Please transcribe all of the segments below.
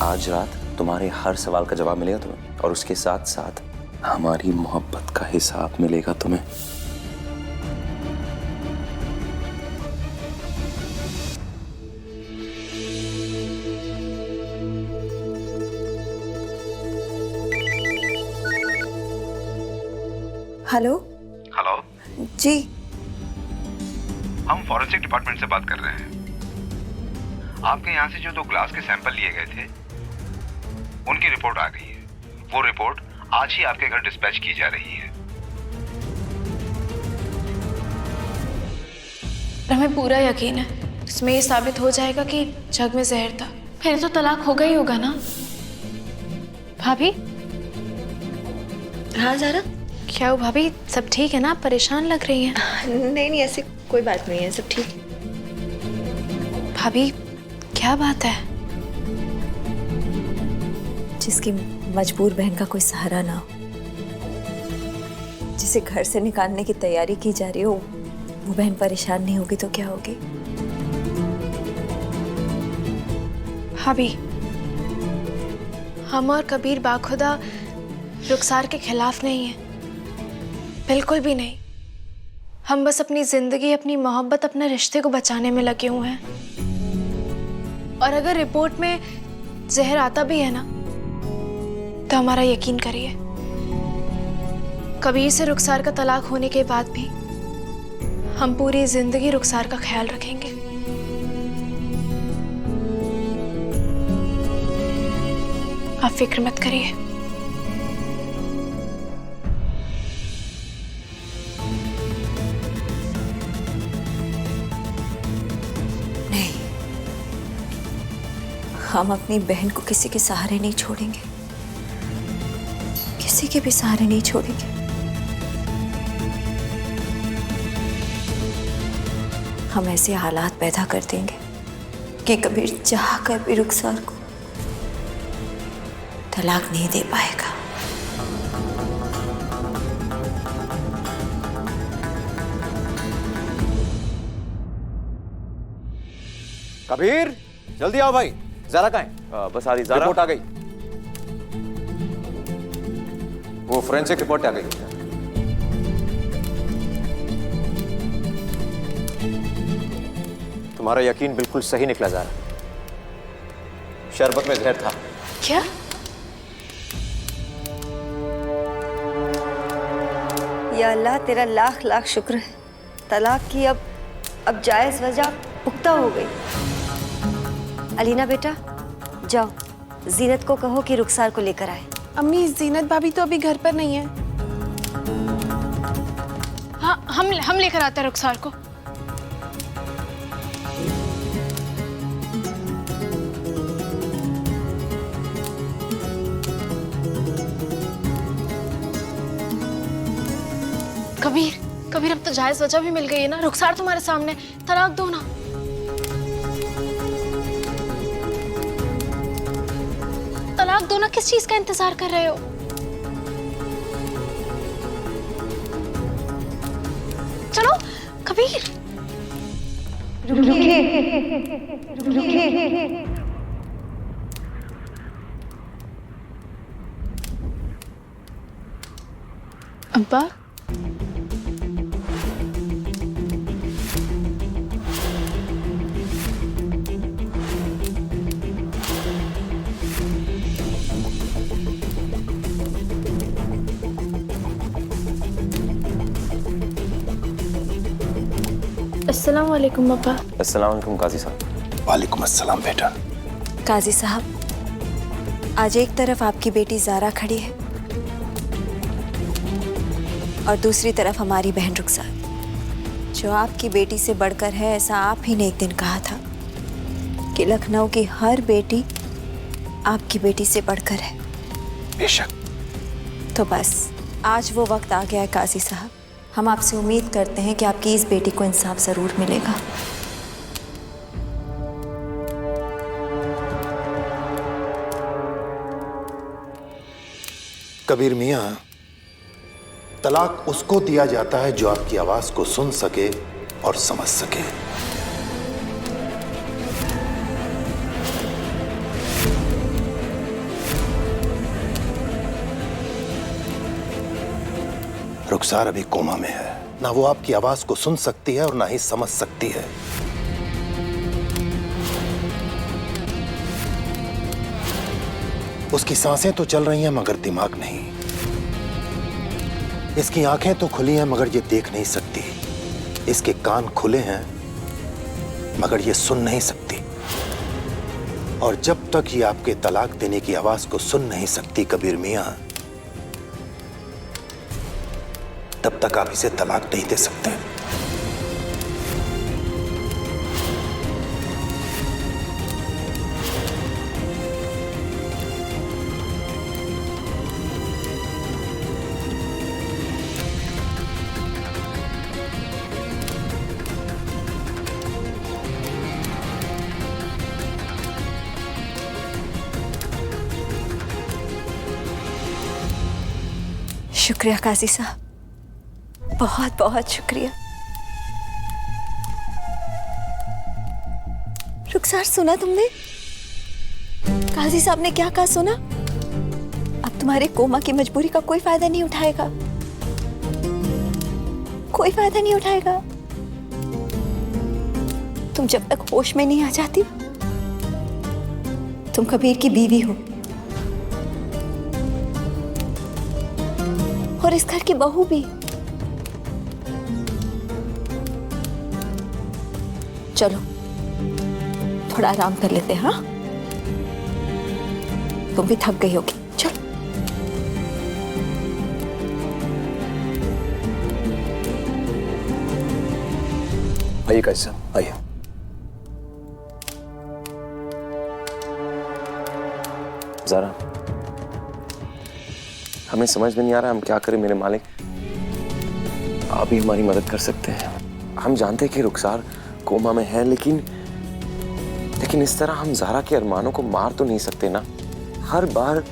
आज रात तुम्हारे हर सवाल का जवाब मिलेगा तुम्हें, और उसके साथ साथ हमारी मोहब्बत का हिसाब मिलेगा तुम्हें। हेलो। हेलो जी। हम फॉरेंसिक डिपार्टमेंट से बात कर रहे हैं। आपके यहाँ से जो 2 ग्लास के सैंपल लिए गए थे उनकी रिपोर्ट आ गई है। वो रिपोर्ट आज ही आपके घर डिस्पैच की जा रही है। हमें पूरा यकीन है इसमें ये साबित हो जाएगा कि जग में जहर था, फिर तो तलाक होगा ही होगा ना। भाभी। हाँ ज़ारा। क्या हो भाभी, सब ठीक है ना? परेशान लग रही हैं। नहीं नहीं, ऐसी कोई बात नहीं है, सब ठीक। भाभी क्या बात है? जिसकी मजबूर बहन का कोई सहारा ना हो, जिसे घर से निकालने की तैयारी की जा रही हो, वो बहन परेशान नहीं होगी तो क्या होगी? भाभी, हम और कबीर बाखुदा रुखसार के खिलाफ नहीं है, बिल्कुल भी नहीं। हम बस अपनी जिंदगी, अपनी मोहब्बत, अपने रिश्ते को बचाने में लगे हुए हैं। और अगर रिपोर्ट में जहर आता भी है ना, तो हमारा यकीन करिए, कबीर से रुखसार का तलाक होने के बाद भी हम पूरी जिंदगी रुखसार का ख्याल रखेंगे। आप फिक्र मत करिए। नहीं, हम अपनी बहन को किसी के सहारे नहीं छोड़ेंगे, किसी के भी सहारे नहीं छोड़ेंगे। हम ऐसे हालात पैदा कर देंगे कि कबीर चाह कर भी रुखसार को तलाक नहीं दे पाएगा। कबीर जल्दी आओ भाई। ज़ारा कहाँ है? बस आ रही ज़ारा। रिपोर्ट आ गई, वो फोरेंसिक रिपोर्ट आ गई। तुम्हारा यकीन बिल्कुल सही निकला ज़ारा, शरबत में जहर था। क्या? या अल्लाह, तेरा लाख लाख शुक्र है, तलाक की अब जायज वजह पुख्ता हो गई। अलीना बेटा, जाओ जीनत को कहो कि रुखसार को लेकर आए। अम्मी, जीनत भाभी तो अभी घर पर नहीं है। हाँ, हम लेकर आते हैं रुखसार को। कबीर, कबीर, अब तो जायज वजह भी मिल गई है ना। रुखसार तुम्हारे सामने, तलाक दो ना। तलाक दो ना, किस चीज का इंतजार कर रहे हो? चलो कबीर। रुकिए। अब्बा, अस्सलाम वालेकुम अब्बा। अस्सलाम वालेकुम काजी साहब। वालेकुम अस्सलाम बेटा। काजी साहब, आज एक तरफ आपकी बेटी ज़ारा खड़ी है और दूसरी तरफ हमारी बहन रुखसार, जो आपकी बेटी से बढ़कर है, ऐसा आप ही ने एक दिन कहा था कि लखनऊ की हर बेटी आपकी बेटी से बढ़कर है। बेशक। तो बस आज वो वक्त आ गया है काजी साहब, हम आपसे उम्मीद करते हैं कि आपकी इस बेटी को इंसाफ ज़रूर मिलेगा। कबीर मियाँ, तलाक उसको दिया जाता है जो आपकी आवाज को सुन सके और समझ सके। रुखसार अभी कोमा में है। ना वो आपकी आवाज को सुन सकती है और ना ही समझ सकती है। उसकी सांसें तो चल रही हैं मगर दिमाग नहीं। इसकी आंखें तो खुली हैं मगर ये देख नहीं सकती। इसके कान खुले हैं मगर ये सुन नहीं सकती। और जब तक ये आपके तलाक देने की आवाज को सुन नहीं सकती कबीर मियां, तब तक आप इसे तलाक नहीं दे सकते। शुक्रिया काजी साहब, बहुत बहुत शुक्रिया। रुखसार, सुना तुमने? काजी साहब ने क्या कहा, सुना? अब तुम्हारे कोमा की मजबूरी का कोई फायदा नहीं उठाएगा, कोई फायदा नहीं उठाएगा। तुम जब तक होश में नहीं आ जाती, तुम कबीर की बीवी हो और इस घर की बहू भी। चलो थोड़ा आराम कर लेते हैं। हाँ, तुम भी थक गई होगी, चलो। आइए काजी साहब, आइए। ज़रा हमें समझ में नहीं आ रहा हम क्या करें मेरे मालिक। आप ही हमारी मदद कर सकते हैं। हम जानते हैं कि रुखसार कोमा में है, लेकिन इस तरह हम ज़ारा के अरमानों को मार तो नहीं सकते ना। हर बार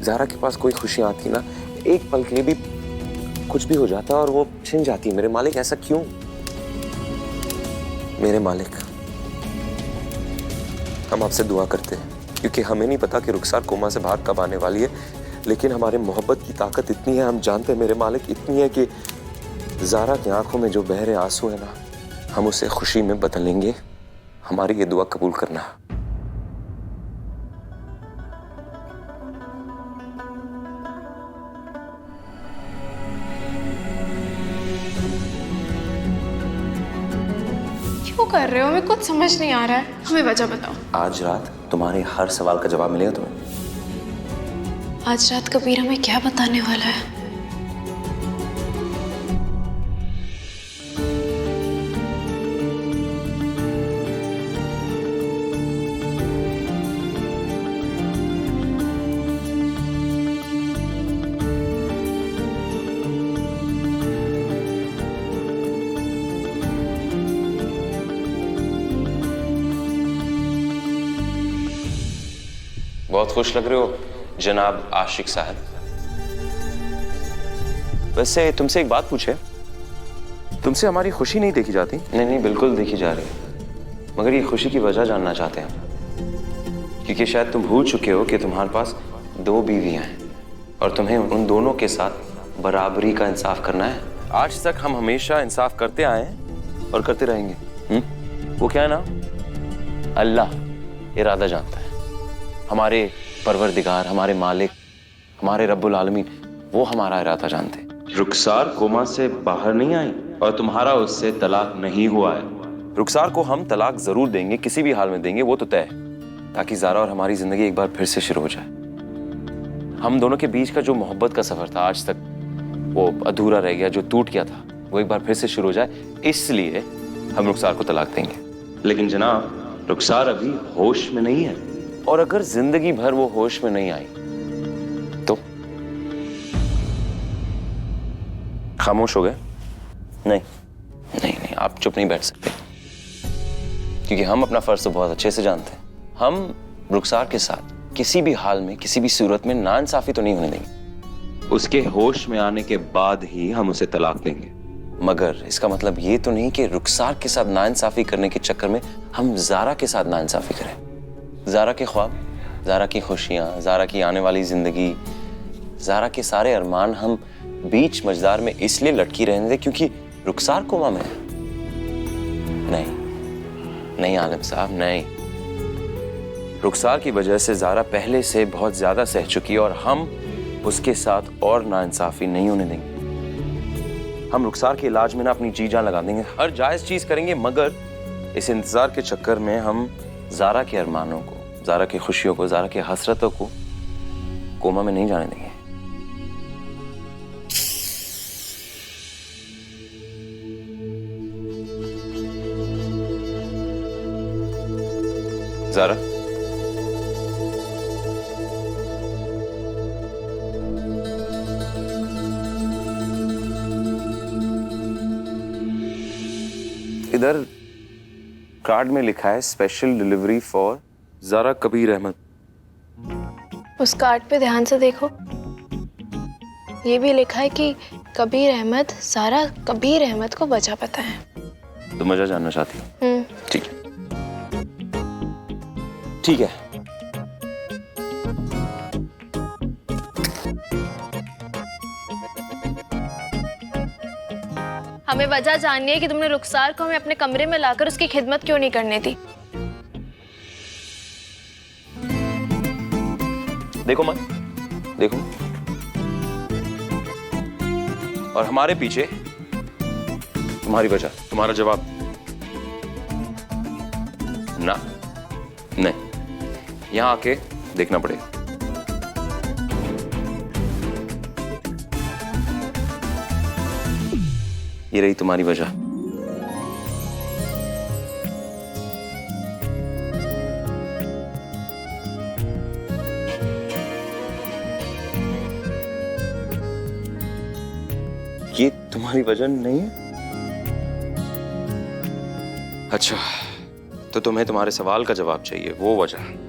ज़ारा के पास कोई खुशियाँ आती ना, एक पल के लिए भी कुछ भी हो जाता और वो छिन जाती। मेरे मालिक ऐसा क्यों? मेरे मालिक, हम आपसे दुआ करते हैं क्योंकि हमें नहीं पता कि रुखसार कोमा से बाहर कब आने वाली है, लेकिन हमारे मोहब्बत की ताकत इतनी है, हम जानते हैं मेरे मालिक, इतनी है कि ज़ारा की आंखों में जो बह रहे आंसू है ना, हम उसे खुशी में बदल लेंगे। हमारी ये दुआ कबूल करना। क्यों कर रहे हो? हमें कुछ समझ नहीं आ रहा है, हमें वजह बताओ। आज रात तुम्हारे हर सवाल का जवाब मिलेगा तुम्हें। आज रात कबीर हमें क्या बताने वाला है? बहुत खुश लग रहे हो जनाब आशिक साहब। वैसे तुमसे एक बात पूछे, तुमसे हमारी खुशी नहीं देखी जाती? नहीं, बिल्कुल देखी जा रही है, मगर ये खुशी की वजह जानना चाहते हैं। क्योंकि शायद तुम भूल चुके हो कि तुम्हारे पास 2 बीवियां हैं और तुम्हें उन दोनों के साथ बराबरी का इंसाफ करना है। आज तक हम हमेशा इंसाफ करते आए हैं और करते रहेंगे। वो क्या है ना, अल्लाह इरादा जानता है। हमारे परवरदिगार, हमारे मालिक, हमारे रब्बुल आलमीन, वो हमारा इरादा जानते हैं। रुखसार कोमा से बाहर नहीं आई और तुम्हारा उससे तलाक नहीं हुआ है। रुखसार को हम तलाक जरूर देंगे, किसी भी हाल में देंगे, वो तो तय है, ताकि ज़ारा और हमारी जिंदगी एक बार फिर से शुरू हो जाए। हम दोनों के बीच का जो मोहब्बत का सफर था आज तक वो अधूरा रह गया, जो टूट गया था वो एक बार फिर से शुरू हो जाए, इसलिए हम रुखसार को तलाक देंगे। लेकिन जनाब, रुखसार अभी होश में नहीं है, और अगर जिंदगी भर वो होश में नहीं आई तो? खामोश हो गए? नहीं, आप चुप नहीं बैठ सकते, क्योंकि हम अपना फर्ज तो बहुत अच्छे से जानते हैं। हम रुखसार के साथ किसी भी हाल में, किसी भी सूरत में नाइंसाफी तो नहीं होने देंगे। उसके होश में आने के बाद ही हम उसे तलाक देंगे। मगर इसका मतलब ये तो नहीं कि रुखसार के साथ नाइंसाफी करने के चक्कर में हम ज़ारा के साथ नाइंसाफी करें। ज़ारा के ख्वाब, ज़ारा की खुशियाँ, ज़ारा की आने वाली जिंदगी, ज़ारा के सारे अरमान हम बीच मझधार में इसलिए लटकी रहने दे क्योंकि रुखसार कोमा में है। नहीं नहीं आलिम साहब, नहीं। रुखसार की वजह से ज़ारा पहले से बहुत ज्यादा सह चुकी है और हम उसके साथ और नाइंसाफी नहीं होने देंगे। हम रुखसार के इलाज में ना अपनी जी जान लगा देंगे, हर जायज चीज करेंगे, मगर इस इंतजार के चक्कर में हम ज़ारा के अरमानों को, ज़ारा की खुशियों को, ज़ारा की हसरतों को कोमा में नहीं जाने देंगे। ज़ारा, इधर कार्ड में लिखा है special delivery for Zara Kabir Ahmed. उस कार्ड पे ध्यान से देखो, ये भी लिखा है कि कबीर अहमद ज़ारा कबीर अहमद को वजह पता है। तुम वजह जानना चाहती हो? ठीक है, ठीक है। हमें वजह जाननी है कि तुमने रुखसार को हमें अपने कमरे में लाकर उसकी खिदमत क्यों नहीं करने दी। देखो मन, देखो, और हमारे पीछे तुम्हारी वजह, तुम्हारा जवाब ना, नहीं, यहां आके देखना पड़ेगा। ये रही तुम्हारी वजह। ये तुम्हारी वजह नहीं है? अच्छा, तो तुम्हें तुम्हारे सवाल का जवाब चाहिए, वो वजह।